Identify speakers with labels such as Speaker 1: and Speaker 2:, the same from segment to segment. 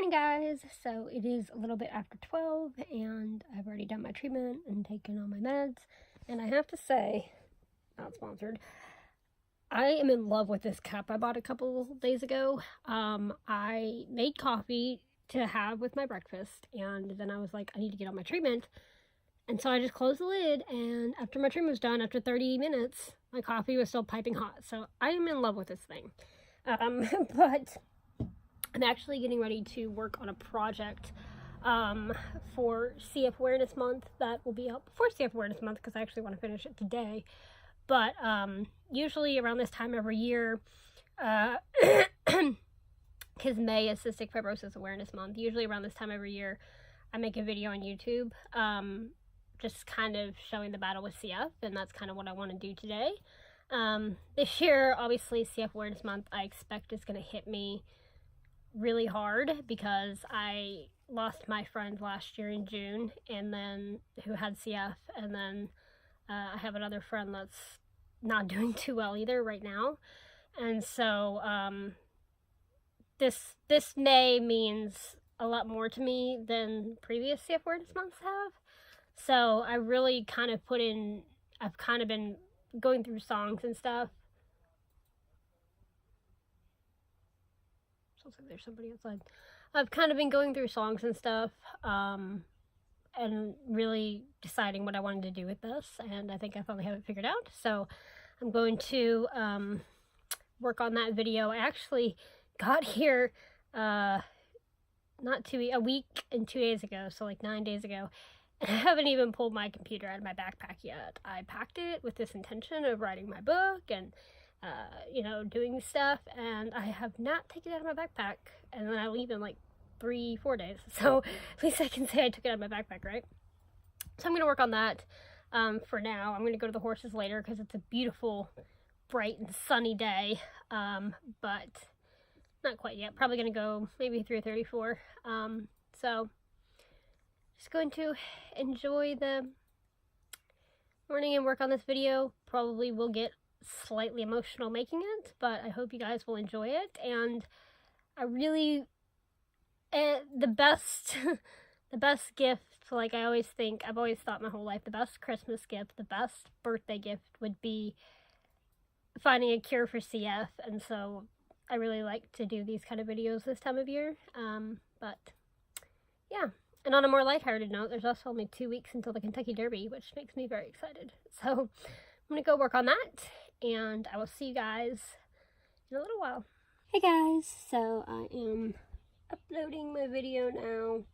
Speaker 1: Morning, guys. So it is a little bit after 12 and I've already done my treatment and taken all my meds, and I have to say, not sponsored, I am in love with this cup I bought a couple days ago. I made coffee to have with my breakfast, and then I was like, I need to get on my treatment, and so I just closed the lid, and after my treatment was done, after 30 minutes, my coffee was still piping hot. So I am in love with this thing. But I'm actually getting ready to work on a project for CF Awareness Month that will be out before CF Awareness Month, because I actually want to finish it today. But usually around this time every year, because May is Cystic Fibrosis Awareness Month, usually around this time every year, I make a video on YouTube, just kind of showing the battle with CF, and that's kind of what I want to do today. This year, obviously, CF Awareness Month, I expect is going to hit me really hard because I lost my friend last year in June, and then who had CF, and then I have another friend that's not doing too well either right now. And so this May means a lot more to me than previous CF Awareness months have. So I really kind of I've kind of been going through songs and stuff. Sounds like there's somebody outside. I've kind of been going through songs and stuff, and really deciding what I wanted to do with this, and I think I finally have it figured out. So I'm going to work on that video. I actually got here a week and 2 days ago, so like 9 days ago, and I haven't even pulled my computer out of my backpack yet. I packed it with this intention of writing my book and doing stuff, and I have not taken it out of my backpack, and then I leave in like 3-4 days, so at least I can say I took it out of my backpack, right? So I'm going to work on that for now. I'm going to go to the horses later because it's a beautiful, bright and sunny day, but not quite yet. Probably going to go maybe 3:34. So just going to enjoy the morning and work on this video. Probably will get slightly emotional making it, but I hope you guys will enjoy it. And I really, the best gift, like I always think, I've always thought my whole life, the best Christmas gift, the best birthday gift would be finding a cure for CF, and so I really like to do these kind of videos this time of year. But yeah, and on a more lighthearted note, there's also only 2 weeks until the Kentucky Derby, which makes me very excited. So I'm going to go work on that, and I will see you guys in a little while. Hey guys, so I am uploading my video now.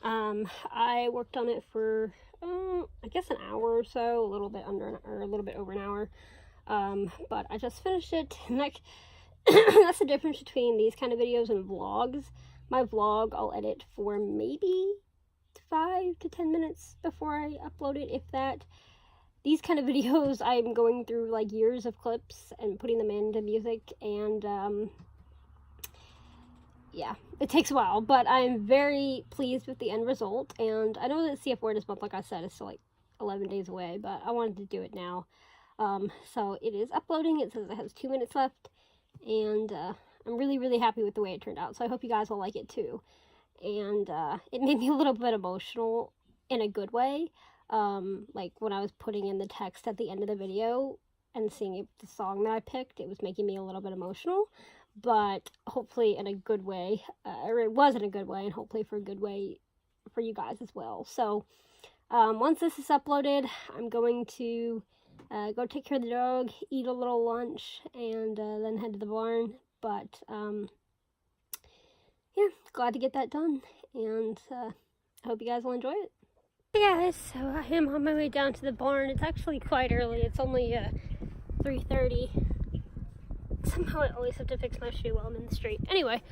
Speaker 1: I worked on it for, I guess an hour or so, a little bit over an hour. But I just finished it, and like, that's the difference between these kind of videos and vlogs. My vlog, I'll edit for maybe 5 to 10 minutes before I upload it, if that. These kind of videos, I'm going through like years of clips and putting them into music, and yeah, it takes a while, but I'm very pleased with the end result. And I know that CF Awareness Month, like I said, is still like 11 days away, but I wanted to do it now. So it is uploading. It says it has 2 minutes left, and I'm really, really happy with the way it turned out. So I hope you guys will like it too. And it made me a little bit emotional in a good way. Like when I was putting in the text at the end of the video and seeing the song that I picked, it was making me a little bit emotional, but hopefully in a good way, or it was in a good way, and hopefully for a good way for you guys as well. So once this is uploaded, I'm going to go take care of the dog, eat a little lunch, and then head to the barn. But yeah, glad to get that done, and I hope you guys will enjoy it. Hey guys, so I am on my way down to the barn. It's actually quite early. It's only 3:30. Somehow I always have to fix my shoe while I'm in the street. Anyway,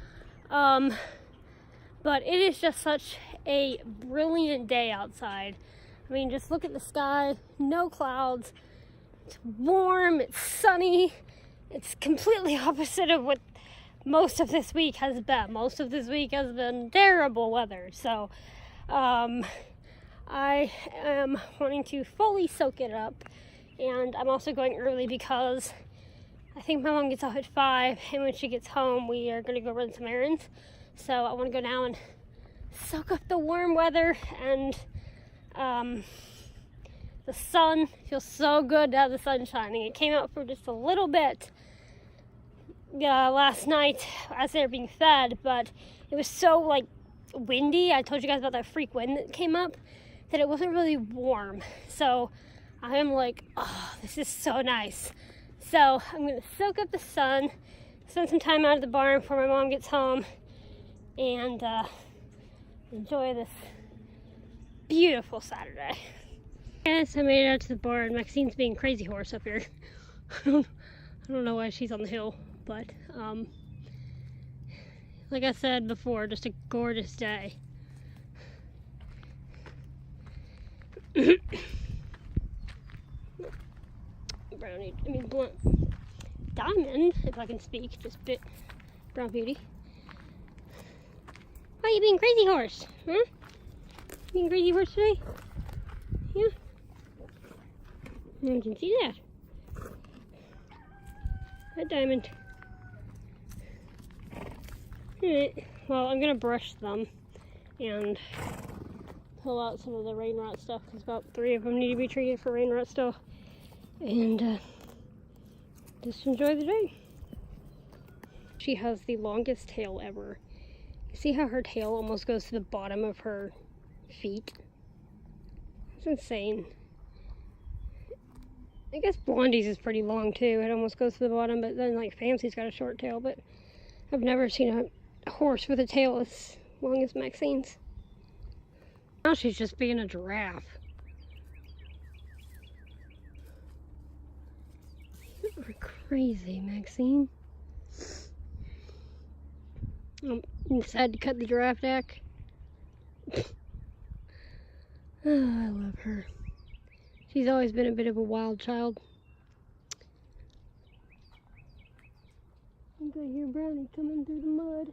Speaker 1: but it is just such a brilliant day outside. I mean, just look at the sky, no clouds. It's warm, it's sunny. It's completely opposite of what most of this week has been. Most of this week has been terrible weather. So, I am wanting to fully soak it up, and I'm also going early because I think my mom gets off at 5, and when she gets home, we are going to go run some errands. So I want to go down and soak up the warm weather, and the sun feels so good to have the sun shining. It came out for just a little bit last night as they were being fed, but it was so like windy. I told you guys about that freak wind that came up, that it wasn't really warm. So I am like, oh, this is so nice. So I'm gonna soak up the sun, spend some time out of the barn before my mom gets home, and enjoy this beautiful Saturday. Yes, I made it out to the barn. Maxine's being crazy horse up here. I don't know why she's on the hill, but like I said before, just a gorgeous day. Diamond, if I can speak, just bit Brown Beauty. Why are you being crazy horse? Huh? Being crazy horse today? Yeah. You can see that. That Diamond. Alright, well, I'm gonna brush them and pull out some of the rain rot stuff, because about 3 of them need to be treated for rain rot still. And just enjoy the day. She has the longest tail ever. You see how her tail almost goes to the bottom of her feet? It's insane. I guess Blondie's is pretty long too. It almost goes to the bottom, but then like Fancy's got a short tail, but I've never seen a horse with a tail as long as Maxine's. Now she's just being a giraffe. You're crazy, Maxine. Decided to cut the giraffe neck. Oh, I love her. She's always been a bit of a wild child. I think I hear Brownie coming through the mud.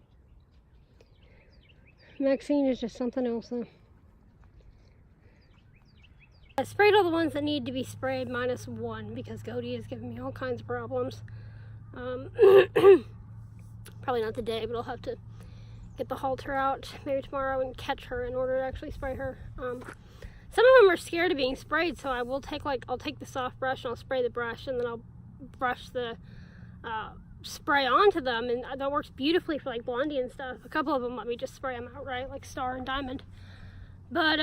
Speaker 1: Maxine is just something else though. I sprayed all the ones that need to be sprayed minus one, because Goldie is giving me all kinds of problems. Probably not today, but I'll have to get the halter out maybe tomorrow and catch her in order to actually spray her. Some of them are scared of being sprayed, so I will take I'll take the soft brush and I'll spray the brush, and then I'll brush the spray onto them, and that works beautifully for like Blondie and stuff. A couple of them let me just spray them outright, like Star and Diamond. But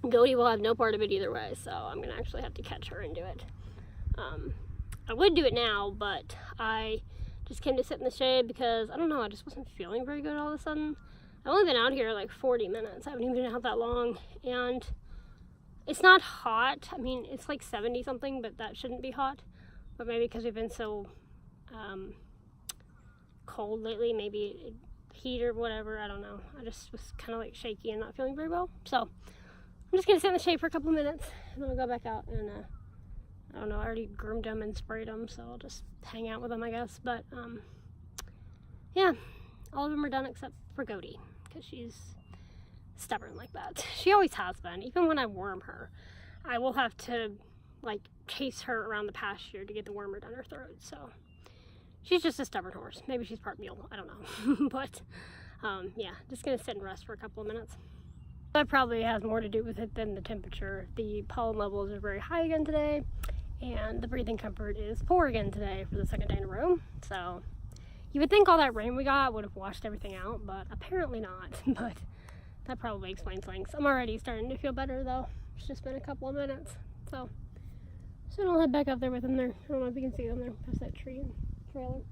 Speaker 1: Goldie will have no part of it either way, so I'm gonna actually have to catch her and do it. I would do it now, but I just came to sit in the shade because, I don't know, I just wasn't feeling very good all of a sudden. I've only been out here like 40 minutes. I haven't even been out that long, and it's not hot. I mean, it's like 70 something, but that shouldn't be hot. But maybe because we've been so cold lately, maybe heat or whatever, I don't know. I just was kind of like shaky and not feeling very well. So I'm just gonna sit in the shade for a couple minutes, and then I'll go back out and I don't know, I already groomed them and sprayed them, so I'll just hang out with them, I guess. But yeah, all of them are done except for Goldie, because she's stubborn like that. She always has been. Even when I worm her, I will have to like chase her around the pasture to get the wormer down her throat. So she's just a stubborn horse. Maybe she's part mule, I don't know. But yeah, just gonna sit and rest for a couple of minutes. That probably has more to do with it than the temperature. The pollen levels are very high again today, and the breathing comfort is poor again today for the second day in a row. So you would think all that rain we got would have washed everything out, but apparently not. But that probably explains things. I'm already starting to feel better though. It's just been a couple of minutes. So I'll head back up there with them there. I don't know if you can see them there past that tree and trailer.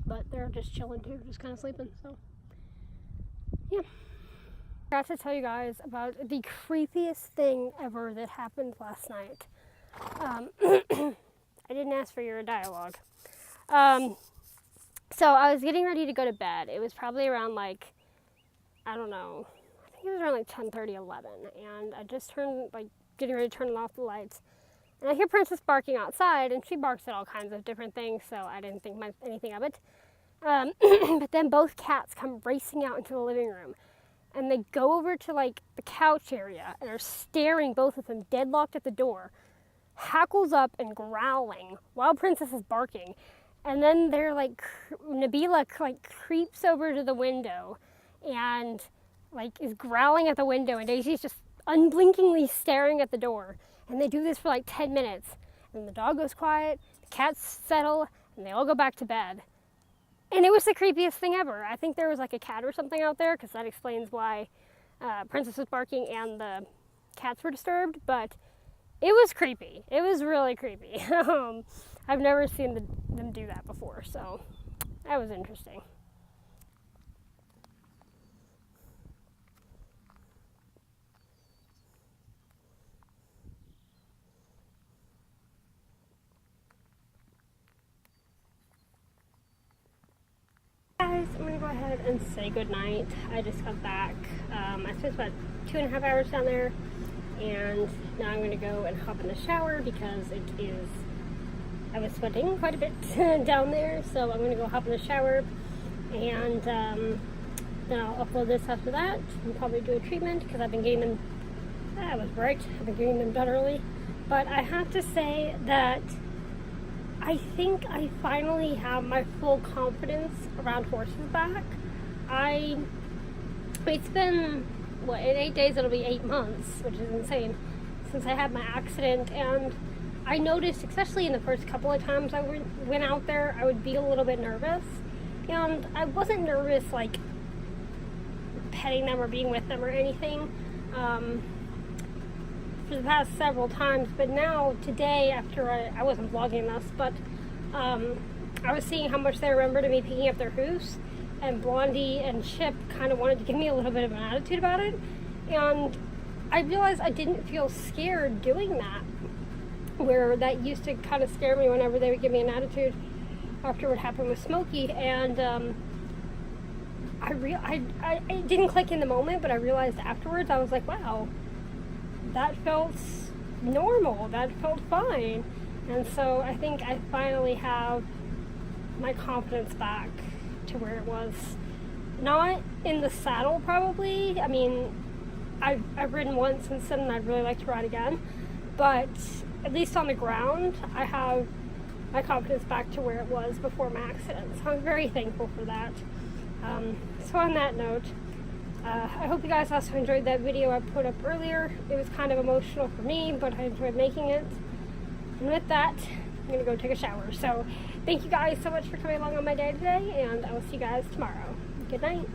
Speaker 1: But they're just chilling too, just kind of sleeping. So yeah. I forgot to tell you guys about the creepiest thing ever that happened last night. I didn't ask for your dialogue. So I was getting ready to go to bed. It was probably around like, I don't know, I think it was around like 10:30, 11. And I just getting ready to turn off the lights. And I hear Princess barking outside, and she barks at all kinds of different things, so I didn't think anything of it. But then both cats come racing out into the living room. And they go over to like the couch area and are staring, both of them deadlocked at the door, hackles up and growling while Princess is barking. And then they're like, Nabila like creeps over to the window and like is growling at the window, and Daisy's just unblinkingly staring at the door. And they do this for like 10 minutes. And the dog goes quiet, the cats settle, and they all go back to bed. And it was the creepiest thing ever. I think there was like a cat or something out there, because that explains why Princess was barking and the cats were disturbed. But it was creepy. It was really creepy. I've never seen them do that before, so that was interesting. Guys, I'm gonna go ahead and say goodnight. I just got back. I spent about 2.5 hours down there, and now I'm gonna go and hop in the shower because I was sweating quite a bit down there, so I'm gonna go hop in the shower, and then I'll upload this after that and probably do a treatment because I've been getting them. I was right. I've been getting them done early, but I have to say that I think I finally have my full confidence around horses back. It's been, in 8 days it'll be 8 months, which is insane, since I had my accident, and I noticed, especially in the first couple of times I went out there, I would be a little bit nervous, and I wasn't nervous like petting them or being with them or anything for the past several times, but now today, after I wasn't vlogging this, but I was seeing how much they remembered me picking up their hoofs, and Blondie and Chip kind of wanted to give me a little bit of an attitude about it, and I realized I didn't feel scared doing that, where that used to kind of scare me whenever they would give me an attitude after what happened with Smokey, and it didn't click in the moment, but I realized afterwards, I was like, wow, that felt normal, that felt fine. And so I think I finally have my confidence back to where it was. Not in the saddle, probably. I mean, I've ridden once since then, and I'd really like to ride again. But at least on the ground, I have my confidence back to where it was before my accident. So I'm very thankful for that. So on that note, I hope you guys also enjoyed that video I put up earlier. It was kind of emotional for me, but I enjoyed making it. And with that, I'm going to go take a shower. So thank you guys so much for coming along on my day today, and I will see you guys tomorrow. Good night.